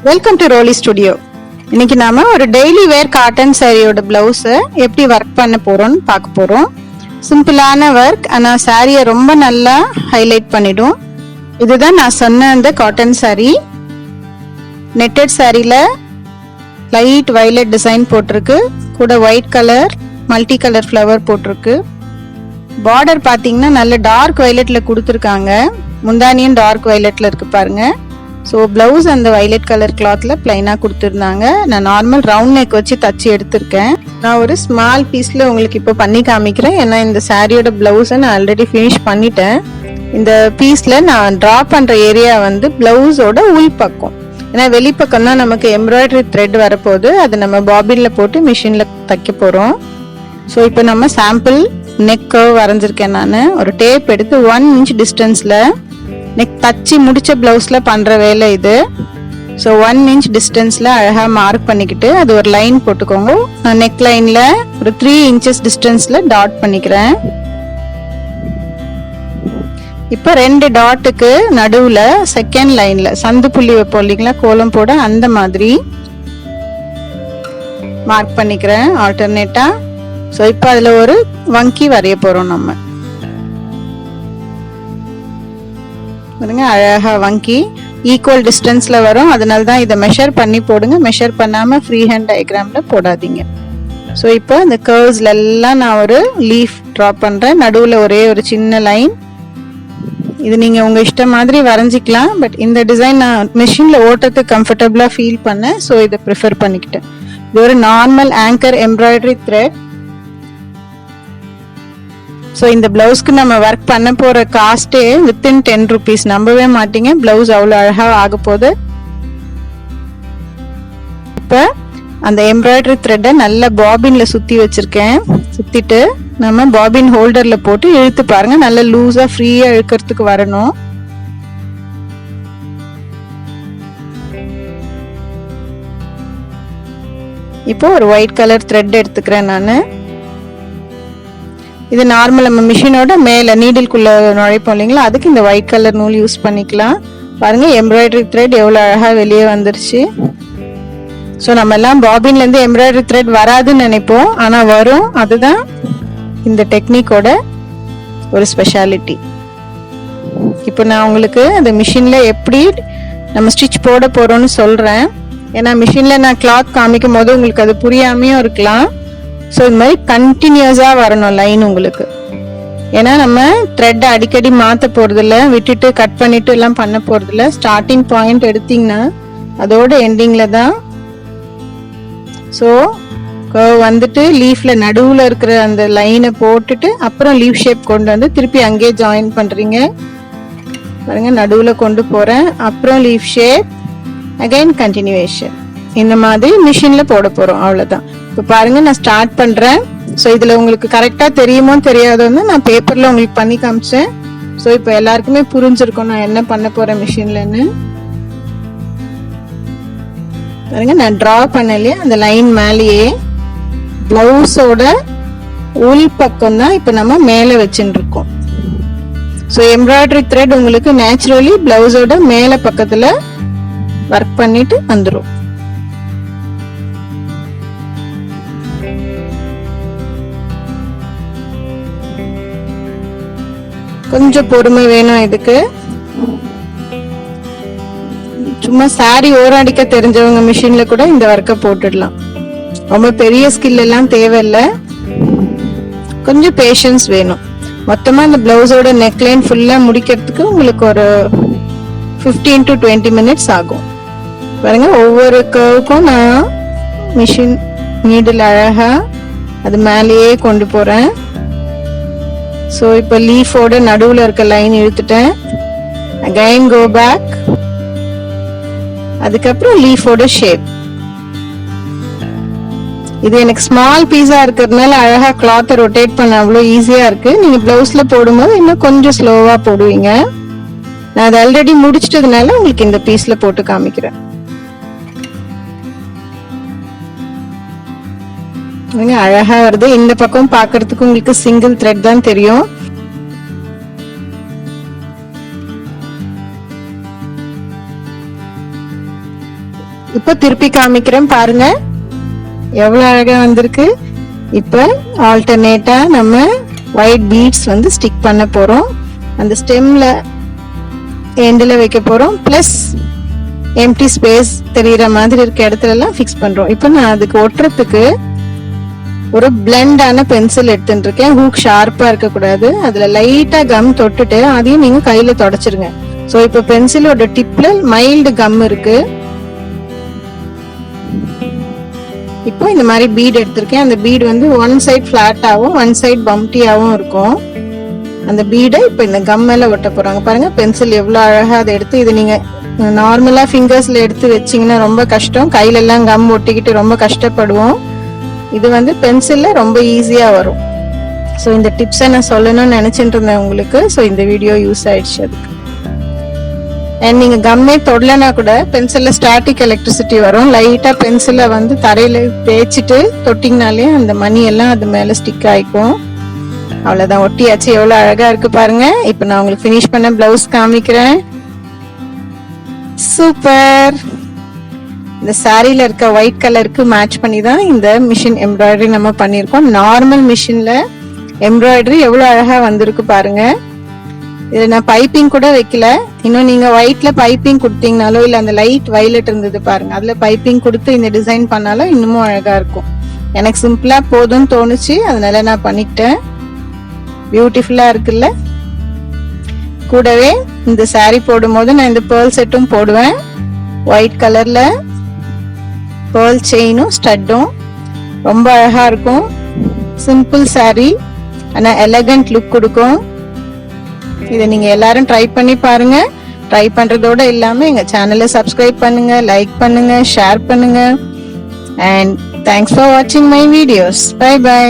Welcome to ரோலி studio. இன்னைக்கு நாம ஒரு டெய்லி வேர் காட்டன் சாரியோட பிளவுஸை எப்படி ஒர்க் பண்ண போறோம்னு பார்க்க போறோம். சிம்பிளான ஒர்க், ஆனால் சாரியை ரொம்ப நல்லா ஹைலைட் பண்ணிடும். இதுதான் நான் சொன்ன அந்த காட்டன் சாரி. நெட்டட் சாரியில லைட் வயலட் டிசைன் போட்டிருக்கு, கூட white colour multi colour flower போட்டிருக்கு. பார்டர் பார்த்தீங்கன்னா நல்ல டார்க் வயலட்ல கொடுத்துருக்காங்க. முந்தானியும் டார்க் வயலட்ல இருக்கு பாருங்க. ஸோ பிளவுஸ் அந்த வயலட் கலர் கிளாத்ல பிளைனாக கொடுத்துருந்தாங்க. நான் நார்மல் ரவுண்ட் நெக் வச்சு தச்சு எடுத்திருக்கேன். நான் ஒரு ஸ்மால் பீஸ்ல உங்களுக்கு இப்போ பண்ணி காமிக்கிறேன். ஏன்னா இந்த சாரியோட பிளவுஸை நான் ஆல்ரெடி ஃபினிஷ் பண்ணிட்டேன். இந்த பீஸ்ல நான் ட்ரா பண்ற ஏரியா வந்து பிளவுஸோட உள் பக்கம். ஏன்னா வெளிப்பக்கம் தான் நமக்கு எம்ப்ராய்டரி த்ரெட் வரப்போகுது. அதை நம்ம பாபின்ல போட்டு மிஷின்ல தைக்க போறோம். ஸோ இப்போ நம்ம சாம்பிள் நெக் கர்வ் வரைஞ்சிருக்கேன். நான் ஒரு டேப் எடுத்து 1 inch டிஸ்டன்ஸ்ல நெக் தச்சு முடிச்ச பிளவுஸ்ல பண்ற வேலை இது. ஸோ 1 inch டிஸ்டன்ஸ்ல அழகா மார்க் பண்ணிக்கிட்டு அது ஒரு லைன் போட்டுக்கோங்க. நான் நெக் லைன்ல ஒரு 3 inches டிஸ்டன்ஸ்ல டாட் பண்ணிக்கிறேன். இப்போ 2 டாட்டுக்கு நடுவுல செகண்ட் லைன்ல சந்து புள்ளி வைப்போம் இல்லைங்களா, கோலம் போட, அந்த மாதிரி மார்க் பண்ணிக்கிறேன் ஆல்டர்னேட்டா. ஸோ இப்போ அதுல ஒரு வங்கி வரைய போறோம் நம்ம. அழகா வங்கி ஈக்குவல் டிஸ்டன்ஸ்ல வரும். அதனால தான் இதை மெஷர் பண்ணி போடுங்க. மெஷர் பண்ணாம ஃப்ரீ ஹேண்ட் டயக்ராம்ல போடாதீங்க. ஸோ இப்போ இந்த கர்வ்ஸ்ல எல்லாம் நான் ஒரு லீஃப் ட்ரா பண்றேன். நடுவுல ஒரே ஒரு சின்ன லைன். இது நீங்க உங்க இஷ்டம் மாதிரி வரைஞ்சிக்கலாம். பட் இந்த டிசைன் நான் மிஷின்ல ஓட்டுறதுக்கு கம்ஃபர்டபுளா ஃபீல் பண்ணேன். ஸோ இதை ப்ரிஃபர் பண்ணிக்கிட்டேன். இது ஒரு normal anchor embroidery thread. So இந்த பிளவுஸ்க்கு நம்ம ஒர்க் பண்ண போற காஸ்டே வித்தின் 10 rupees. நம்பவே மாட்டீங்க, பிளவுஸ் அவ்வளோ அழகா ஆக போகுது. இப்போ அந்த எம்ப்ராய்டரி த்ரெட்டை நல்ல பாபின்ல சுத்தி வச்சிருக்கேன். சுத்திட்டு நம்ம பாபின் ஹோல்டர்ல போட்டு இழுத்து பாருங்க. நல்ல லூஸா ஃப்ரீயா இழுக்கிறதுக்கு வரணும். இப்போ ஒரு ஒயிட் கலர் த்ரெட் எடுத்துக்கிறேன் நான். இது நார்மல் நம்ம மிஷினோட மேல நீடில்குள்ள நுழைப்போம் இல்லைங்களா, அதுக்கு இந்த ஒயிட் கலர் நூல் யூஸ் பண்ணிக்கலாம். பாருங்க எம்ப்ராய்டரி த்ரெட் எவ்வளவு அழகா வெளியே வந்துருச்சு. ஸோ நம்ம எல்லாம் பாபின்ல இருந்து எம்ப்ராய்டரி த்ரெட் வராதுன்னு நினைப்போம், ஆனா வரும். அதுதான் இந்த டெக்னிக்கோட ஒரு ஸ்பெஷாலிட்டி. இப்போ நான் உங்களுக்கு அந்த மிஷின்ல எப்படி நம்ம ஸ்டிச் போட போறோம்னு சொல்றேன். ஏன்னா மிஷின்ல நான் கிளாத் காமிக்கும் போது உங்களுக்கு அது புரியாமையும் இருக்கலாம். ஸோ இது மாதிரி கண்டினியூஸா வரணும் லைன் உங்களுக்கு. ஏன்னா நம்ம த்ரெட் அடிக்கடி மாற்ற போறதில்ல, விட்டுட்டு கட் பண்ணிட்டு எல்லாம் பண்ண போறதில்ல. ஸ்டார்டிங் பாயிண்ட் எடுத்தீங்கன்னா அதோட எண்டிங்ல தான். ஸோ வந்துட்டு லீஃப்ல நடுவுல இருக்கிற அந்த லைனை போட்டுட்டு அப்புறம் லீஃப் ஷேப் கொண்டு வந்து திருப்பி அங்கேயே ஜாயின் பண்றீங்க பாருங்க. நடுவுல கொண்டு போறேன், அப்புறம் லீஃப் ஷேப், அகைன் கண்டினியூவேஷன். இந்த மாதிரி மிஷின்ல போட போறோம், அவ்வளவுதான். இப்போ பாருங்க நான் ஸ்டார்ட் பண்றேன். ஸோ இதுல உங்களுக்கு கரெக்டா தெரியுமோ தெரியாதோன்னு நான் பேப்பர்ல உங்களுக்கு பண்ணி காமிச்சேன். ஸோ இப்போ எல்லாருக்குமே புரிஞ்சிருக்கும் நான் என்ன பண்ண போறேன் மிஷின்லன்னு. பாருங்க நான் டிரா பண்ணலையே அந்த லைன் மேலேயே பிளவுஸோட உள் பக்கம் தான் இப்போ நம்ம மேலே வச்சுட்டு இருக்கோம். ஸோ எம்ப்ராய்டரி த்ரெட் உங்களுக்கு நேச்சுரலி பிளவுஸோட மேல பக்கத்துல ஒர்க் பண்ணிட்டு வந்துடும். கொஞ்சம் பொறுமை வேணும் இதுக்கு. சும்மா சாரி ஓராடிக்க தெரிஞ்சவங்க மிஷின்ல கூட இந்த ஒர்க்கை போட்டுடலாம். ரொம்ப பெரிய ஸ்கில் எல்லாம் தேவையில்லை, கொஞ்சம் பேஷன்ஸ் வேணும். மொத்தமா இந்த பிளவுஸோட நெக்லைன் ஃபுல்லா முடிக்கிறதுக்கு உங்களுக்கு ஒரு 15 to 20 minutes ஆகும். பாருங்க ஒவ்வொரு கர்வுக்கும் நான் மிஷின் நீடில் அழகா அது மேலேயே கொண்டு போறேன். ஸோ இப்போ லீஃபோட நடுவில் இருக்க லைன் இழுத்துட்டேன், அகைன் கோ பேக், அதுக்கப்புறம் லீஃபோட ஷேப். இது எனக்கு ஸ்மால் பீஸா இருக்கிறதுனால அழகா கிளாத்தை ரொட்டேட் பண்ண அவ்வளோ ஈஸியா இருக்கு. நீங்க பிளவுஸ்ல போடும்போது இன்னும் கொஞ்சம் ஸ்லோவா போடுவீங்க. நான் அதை ஆல்ரெடி முடிச்சிட்டதுனால உங்களுக்கு இந்த பீஸ்ல போட்டு காமிக்கிறேன். அழகா வருது. இந்த பக்கம் பாக்குறதுக்கு உங்களுக்கு சிங்கிள் த்ரெட் தான் தெரியும். இப்போ திருப்பி காமிக்கிறேன் பாருங்க, எவ்வளவு அழகா வந்திருக்கு. இப்ப ஆல்டர்னேட்டா நம்ம ஒயிட் பீட்ஸ் வந்து ஸ்டிக் பண்ண போறோம். அந்த ஸ்டெம்ல எண்ட்ல வைக்க போறோம். பிளஸ் எம்டி ஸ்பேஸ் தெரியற மாதிரி இருக்க இடத்துல எல்லாம் ஃபிக்ஸ் பண்றோம். இப்போ நான் அதுக்கு ஒட்டுறதுக்கு ஒரு பிளெண்டான பென்சில் எடுத்துட்டு இருக்கேன். ஹூக் ஷார்ப்பா இருக்க கூடாது. அதுல லைட்டா கம் தொட்டுட்டு அதையும் நீங்க கையில தொடச்சிருங்க. சோ இப்போ பென்சிலோட டிப்ல மைல்டு கம் இருக்கு. இப்போ இந்த மாதிரி பீட் எடுத்திருக்கேன். அந்த பீட் வந்து ஒன் சைட் பிளாட்டாவும் ஒன் சைட் பம்டியாவும் இருக்கும். அந்த பீடை இப்ப இந்த கம் மேல ஒட்ட போறாங்க. பாருங்க பென்சில் எவ்வளவு அழகா அதை எடுத்து, இது நீங்க நார்மலா ஃபிங்கர்ஸ்ல எடுத்து வச்சீங்கன்னா ரொம்ப கஷ்டம், கையில எல்லாம் கம் ஒட்டிக்கிட்டு ரொம்ப கஷ்டப்படுவோம். இது வந்து பென்சில்ல ரொம்ப ஈஸியா வரும். ஸோ இந்த டிப்ஸை நான் சொல்லணும்னு நினைச்சிட்டு இருந்தேன் உங்களுக்கு. ஸோ இந்த வீடியோ யூஸ் ஆயிடுச்சு அதுக்கு. அண்ட் நீங்க கம்மே தொடலனா கூட பென்சில்ல ஸ்டாட்டிக் எலக்ட்ரிசிட்டி வரும். லைட்டா பென்சிலை வந்து தரையில தேய்ச்சிட்டு தொட்டிங்கனாலே அந்த மணி எல்லாம் அது மேல ஸ்டிக் ஆயிக்கும். அவ்வளவுதான், ஒட்டியாச்சு. எவ்வளவு அழகா இருக்கு பாருங்க. இப்ப நான் உங்களுக்கு ஃபினிஷ் பண்ண பிளவுஸ் காமிக்கிறேன். சூப்பர். இந்த சாரில இருக்க ஒயிட் கலருக்கு மேட்ச் பண்ணி தான் இந்த மிஷின் எம்ப்ராய்டரி நம்ம பண்ணிருக்கோம். நார்மல் மிஷின்ல எம்ப்ராய்டரி எவ்வளவு அழகா வந்திருக்கு பாருங்க. இதுல நான் பைப்பிங் கூட வைக்கல. இன்னும் நீங்க ஒயிட்ல பைப்பிங் கொடுத்தீங்கனாலோ இல்ல அந்த லைட் வயலட் இருந்தது பாருங்க, அதுல பைப்பிங் கொடுத்து இந்த டிசைன் பண்ணாலும் இன்னமும் அழகா இருக்கும். எனக்கு சிம்பிளா போதும்னு தோணுச்சு, அதனால நான் பண்ணிக்கிட்டேன். பியூட்டிஃபுல்லா இருக்குல்ல. கூடவே இந்த சாரி போடும் போது நான் இந்த பேர்ல் செட்டும் போடுவேன். ஒயிட் கலர்ல பேர்ல் செயினும் ஸ்டட்டும் ரொம்ப அழகா இருக்கும். சிம்பிள் சாரி, ஆனா எலகண்ட் லுக் கொடுக்கும். இதை நீங்க எல்லாரும் ட்ரை பண்ணி பாருங்க. ட்ரை பண்றதோட இல்லாம எங்க சேனலை சப்ஸ்கிரைப் பண்ணுங்க, லைக் பண்ணுங்க, ஷேர் பண்ணுங்க. அண்ட் தேங்க்ஸ் ஃபார் வாட்சிங் மை வீடியோஸ். Bye by.